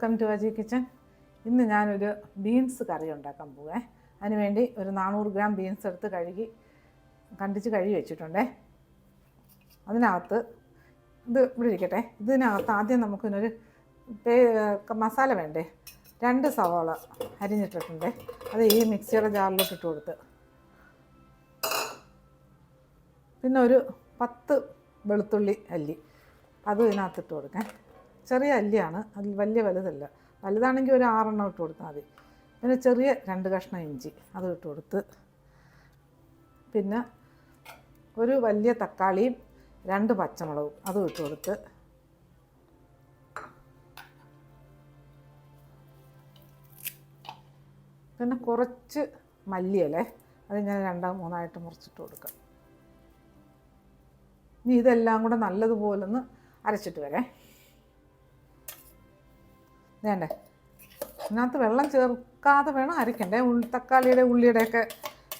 Welcome to Aji kitchen. ഇന്ന് ഞാനൊരു beans കറി ഉണ്ടാക്കാൻ പോവേ. അതിനുവേണ്ടി ഒരു 400 ഗ്രാം ബീൻസ് എടുത്ത് കണ്ടിച്ച് കഴുകി വെച്ചിട്ടുണ്ടേ. അതിനകത്ത് ഇത് ഇവിടെ ഇരിക്കട്ടെ. ഇതിനകത്ത് ആദ്യം നമുക്കിനൊരു മസാല വേണ്ടേ. 2 സവാള അരിഞ്ഞിട്ടിട്ടുണ്ട്. അത് ഈ മിക്സിയുടെ ജാറിലോട്ട് ഇട്ട് കൊടുത്ത്, പിന്നെ ഒരു 10 വെളുത്തുള്ളി അല്ലി അതും ഇതിനകത്തിട്ട് കൊടുക്കാം. ചെറിയ അല്ലിയാണ്, അതിൽ വലിയ വലുതല്ല. വലുതാണെങ്കിൽ ഒരു 6 എണ്ണം ഇട്ട് കൊടുത്താൽ മതി. പിന്നെ ചെറിയ 2 കഷ്ണം ഇഞ്ചി അതും ഇട്ട് കൊടുത്ത്, പിന്നെ ഒരു വലിയ തക്കാളിയും 2 പച്ചമുളകും അതും ഇട്ട് കൊടുത്ത്, പിന്നെ കുറച്ച് മല്ലിയില അത് ഞാൻ 2-3 മുറിച്ചിട്ട് കൊടുക്കാം. ഇനി ഇതെല്ലാം കൂടെ നല്ലതുപോലൊന്ന് അരച്ചിട്ട് വരാം. വേണ്ടേ, ഇതിനകത്ത് വെള്ളം ചേർക്കാതെ വേണം അരയ്ക്കണ്ടേ. തക്കാളിയുടെ ഉള്ളിയുടെയൊക്കെ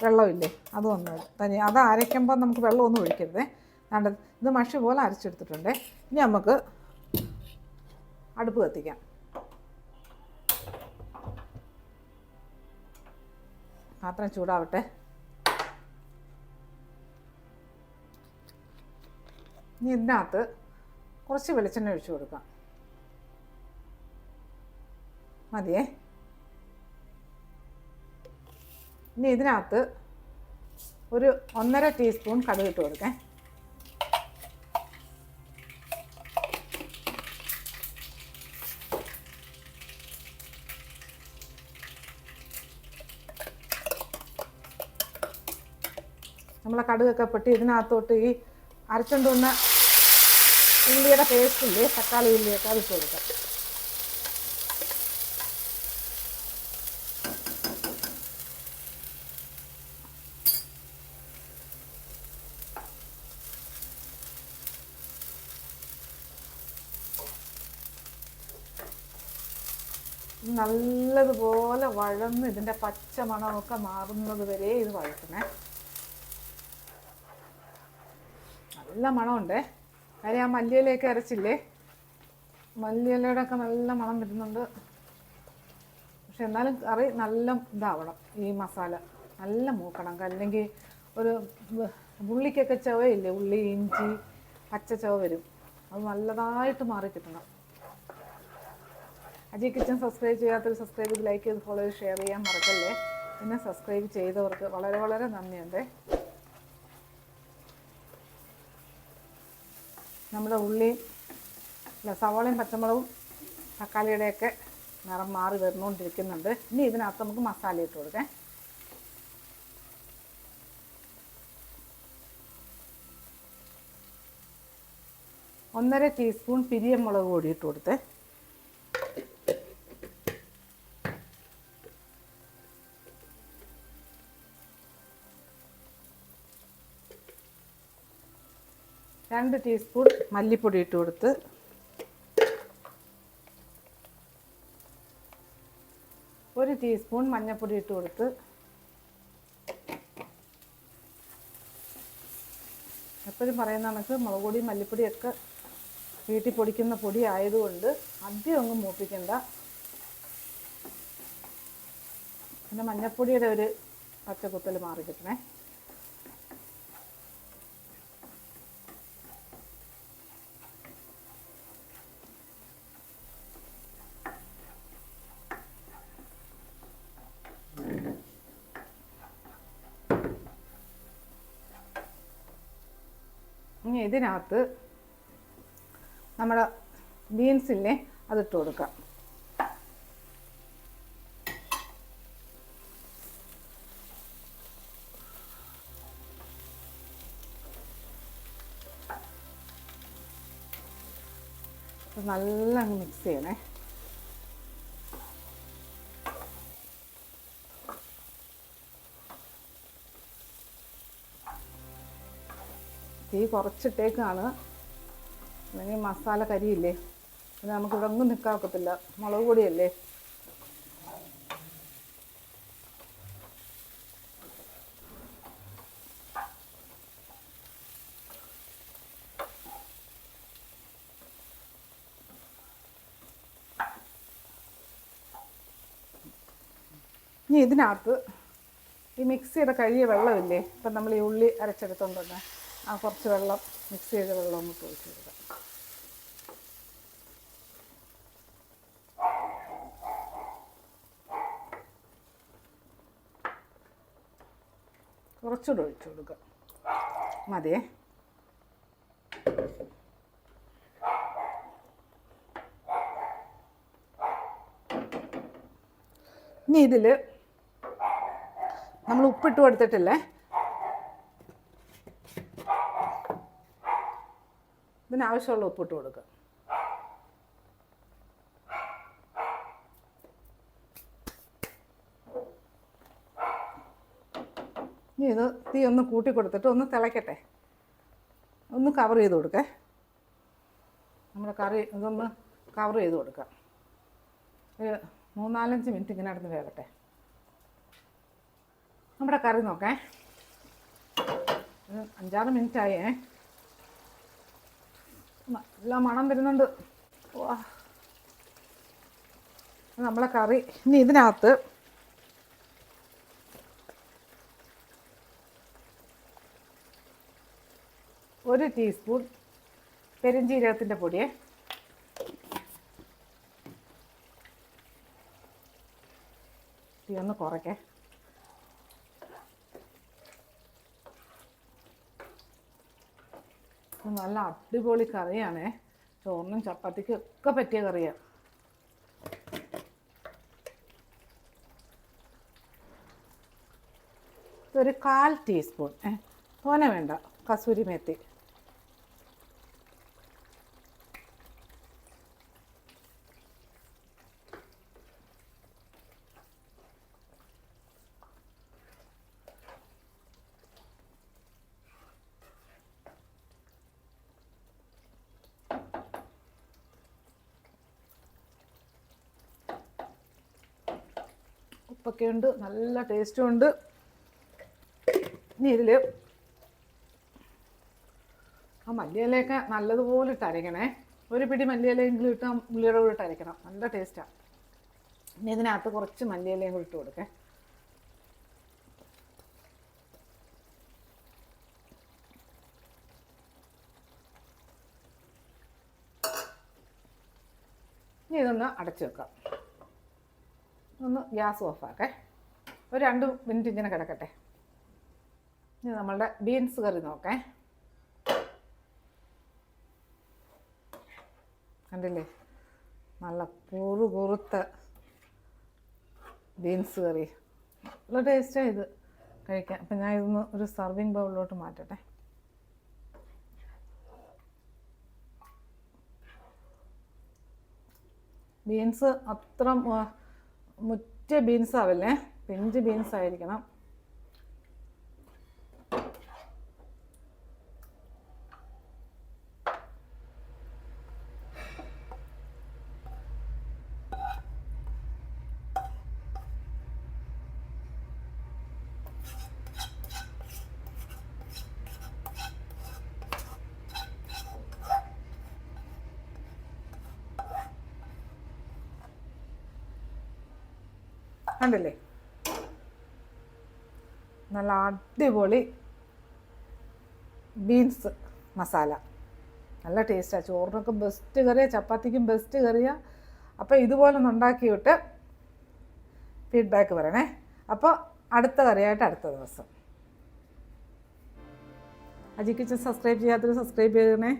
വെള്ളമില്ലേ, അതൊന്ന് തനി. അത് അരയ്ക്കുമ്പോൾ നമുക്ക് വെള്ളമൊന്നും ഒഴിക്കരുതേ. വേണ്ട, ഇത് മഷി പോലെ അരച്ചെടുത്തിട്ടുണ്ട്. ഇനി നമുക്ക് അടുപ്പ് കത്തിക്കാം. പാത്രം ചൂടാവട്ടെ. ഇനി ഇതിനകത്ത് കുറച്ച് വെളിച്ചെണ്ണ ഒഴിച്ച് കൊടുക്കാം. മതിയേ. ഇനി ഇതിനകത്ത് ഒരു 1.5 ടീസ്പൂൺ കടുക് ഇട്ട് കൊടുക്കാം. നമ്മളെ കടുകൊക്കെ പൊട്ടി ഇതിനകത്തോട്ട് ഈ അരച്ചുകൊണ്ട് വന്ന ഉള്ളിയുടെ പേസ്റ്റില്ലേ, തക്കാളി ഉള്ളിയൊക്കെ അതിട്ട് കൊടുക്കാം. നല്ലതുപോലെ വഴന്ന് ഇതിൻ്റെ പച്ച മണമൊക്കെ മാറുന്നത് വരെ ഇത് വഴറ്റണേ. നല്ല മണമുണ്ടേ. കാര്യം ആ മല്ലിയിലയൊക്കെ അരച്ചില്ലേ, മല്ലിയിലയുടെ ഒക്കെ നല്ല മണം വരുന്നുണ്ട്. പക്ഷെ എന്നാലും കറി നല്ല ഇതാവണം. ഈ മസാല നല്ല മൂക്കണം. അല്ലെങ്കിൽ ഒരു ഉള്ളിക്കൊക്കെ ചവയില്ലേ, ഉള്ളി ഇഞ്ചി പച്ച ചവ വരും. അത് നല്ലതായിട്ട് മാറി കിട്ടണം. അജി കിച്ചൻ സബ്സ്ക്രൈബ് ചെയ്യാത്തൊരു സബ്സ്ക്രൈബ് ചെയ്ത് ലൈക്ക് ചെയ്ത് ഫോളോ ചെയ്ത് ഷെയർ ചെയ്യാൻ മറക്കല്ലേ. പിന്നെ സബ്സ്ക്രൈബ് ചെയ്തവർക്ക് വളരെ വളരെ നന്ദിയുണ്ട്. നമ്മുടെ സവാളയും പച്ചമുളകും തക്കാളിയുടെയൊക്കെ നിറം മാറി വരുന്നുകൊണ്ടിരിക്കുന്നുണ്ട്. ഇനി ഇതിനകത്ത് നമുക്ക് മസാല ഇട്ട് കൊടുക്കാം. ഒന്നര ടീസ്പൂൺ പിരിയമുളക് പൊടി ഇട്ട് കൊടുത്ത്, രണ്ട് ടീസ്പൂൺ മല്ലിപ്പൊടി ഇട്ട് കൊടുത്ത്, ഒരു ടീസ്പൂൺ മഞ്ഞൾപ്പൊടി ഇട്ട് കൊടുത്ത്, എപ്പോഴും പറയുന്ന കണക്ക് മുളക് പൊടി മല്ലിപ്പൊടിയൊക്കെ വീട്ടിൽ പൊടിക്കുന്ന പൊടി ആയതുകൊണ്ട് അധികം ഒന്നും മൂപ്പിക്കണ്ട. പിന്നെ മഞ്ഞൾപ്പൊടിയുടെ ഒരു പച്ചക്കുത്തൽ മാറി കിട്ടണേ. ഇനി ഇതിനകത്ത് നമ്മുടെ ബീൻസില്ലേ അതിട്ട് കൊടുക്കാം. നല്ല മിക്സ് ചെയ്യണേ. തീ കുറച്ചിട്ടേക്കാണ്, അല്ലെങ്കിൽ മസാല കരിയില്ലേ, അത് നമുക്ക് ഇവിടെ ഒന്നും നിൽക്കാൻ ഒക്കത്തില്ല. മുളക് പൊടിയല്ലേ. ഇനി ഇതിനകത്ത് ഈ മിക്സ് ചെയ്ത കഴിയ വെള്ളമില്ലേ, ഇപ്പം നമ്മൾ ഈ ഉള്ളി അരച്ചെടുത്തോണ്ട് ആ കുറച്ച് വെള്ളം, മിക്സ് ചെയ്ത വെള്ളം ഒന്ന് ഒഴിച്ച് കൊടുക്കാം. കുറച്ചുകൂടെ ഒഴിച്ചു കൊടുക്കുക, മതിയേ. ഇനി ഇതിൽ നമ്മൾ ഉപ്പിട്ട് കൊടുത്തിട്ടില്ലേ, ഇതിനാവശ്യമുള്ള ഉപ്പിട്ട് കൊടുക്കുക. ഇനി ഇത് തീ ഒന്ന് കൂട്ടി കൊടുത്തിട്ട് ഒന്ന് തിളയ്ക്കട്ടെ, ഒന്ന് കവർ ചെയ്ത് കൊടുക്കേ. നമ്മുടെ കറി ഇതൊന്ന് കവർ ചെയ്ത് കൊടുക്കാം. ഒരു 3-4 മിനിറ്റ് ഇങ്ങനെ നടന്ന് വേകട്ടെ. നമ്മുടെ കറി നോക്കേ, 5-6 മിനിറ്റായേ. നല്ല മണം വരുന്നുണ്ട്. വാ, നമ്മളെ കറി. ഇനി ഇതിനകത്ത് ഒരു ടീസ്പൂൺ പെരുംജീരകത്തിൻ്റെ പൊടിയെ, തീ ഒന്ന് കുറയ്ക്കേ. നല്ല അടിപൊളി കറിയാണേ, ചോറിനും ചപ്പാത്തിക്കും ഒക്കെ പറ്റിയ കറിയാണ്. ഇതൊരു 1/4 ടീസ്പൂൺ, തോനെ വേണ്ട, കസൂരി മേത്തി. ഉപ്പൊക്കെ ഉണ്ട്, നല്ല ടേസ്റ്റും ഉണ്ട്. ഇനി ഇതിൽ ആ മല്ലിയിലയൊക്കെ നല്ലതുപോലെ ഇട്ട് അരയ്ക്കണേ. ഒരു പിടി മല്ലിയിലയെങ്കിലും ഇട്ട് ഉള്ളിയുടെ കൂടെ ഇട്ട് അരയ്ക്കണം, നല്ല ടേസ്റ്റാണ്. ഇനി ഇതിനകത്ത് കുറച്ച് മല്ലിയിലയും കൂടി ഇട്ട് കൊടുക്കേ. ഇനി ഇതൊന്ന് അടച്ചു വെക്കാം, ഒന്ന് ഗ്യാസ് ഓഫാക്കേ. ഒരു 2 മിനിറ്റ് ഇങ്ങനെ കിടക്കട്ടെ. ഇനി നമ്മളുടെ ബീൻസ് കറി നോക്കേ. കണ്ടില്ലേ, നല്ല കുറുത്ത ബീൻസ് കറി, നല്ല ടേസ്റ്റാണ് ഇത് കഴിക്കാൻ. അപ്പം ഞാൻ ഇതൊന്ന് ഒരു സർവിങ് ബൗളിലോട്ട് മാറ്റട്ടെ. ബീൻസ് അത്ര മുറ്റ ബീൻസ് ആവല്ലേ, പിഞ്ച് ബീൻസ് ആയിരിക്കണം. കണ്ടില്ലേ, നല്ല അടിപൊളി ബീൻസ് മസാല, നല്ല ടേസ്റ്റാണ്. ചോറിനൊക്കെ ബെസ്റ്റ് കറിയാണ്, ചപ്പാത്തിക്കും ബെസ്റ്റ് കറിയാണ്. അപ്പോൾ ഇതുപോലെ ഒന്ന് ഉണ്ടാക്കിയിട്ട് ഫീഡ്ബാക്ക് പറയണേ. അപ്പോൾ അടുത്ത കറിയായിട്ട് അടുത്ത ദിവസം. അജി കിച്ചൻ സബ്സ്ക്രൈബ് ചെയ്യാത്തവർ സബ്സ്ക്രൈബ് ചെയ്യണേ.